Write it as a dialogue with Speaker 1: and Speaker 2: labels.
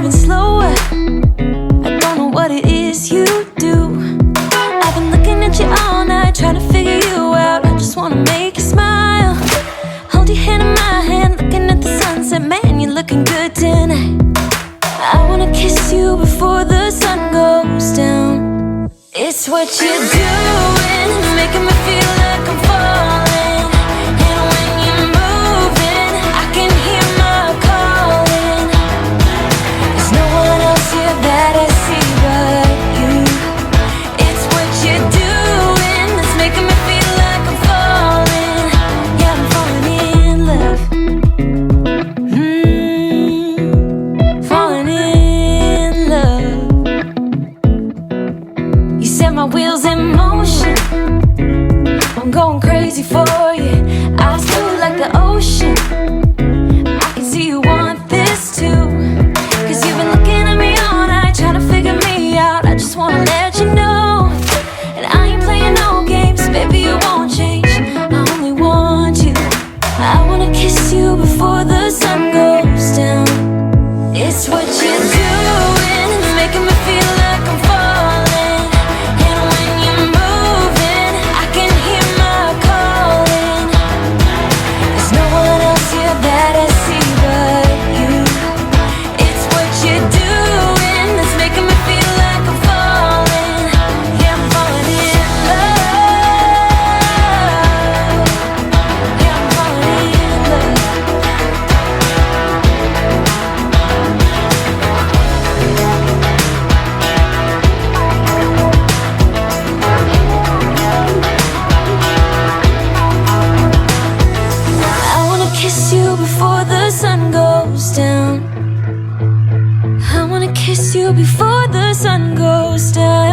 Speaker 1: moving slower. I don't know what it is you do. I've been looking at you all night, trying to figure you out. I just wanna make you smile. Hold your hand in my hand, looking at the sunset. Man, you're looking good tonight. I wanna kiss you before the sun goes down. It's what you're doing, it's making me feel like I'm falling. And when you're moving, I can hear my calling. There's no one else here that I see but you. It's what you're doing, it's making me feel like I'm falling. Yeah, I'm falling in love. Falling in love. You set my wheels in motion. I'm going crazy for you. Eyes blue like the ocean. I can see you want this too. Cause you've been looking at me all night, trying to figure me out. I just wanna let you know. And I ain't playing no games, baby, you won't change. I only want you. I wanna kiss you before the sun goes down. It's what you're doing, it's making me feel like I'm falling. And when you're moving, I can hear my calling. There's no one else here that I see but you. It's what you're doing, it's making me feel like I'm falling. Yeah, I'm falling in love. Yeah, I'm falling in love. I wanna kiss you before the sun goes down. I wanna kiss you before the sun goes down.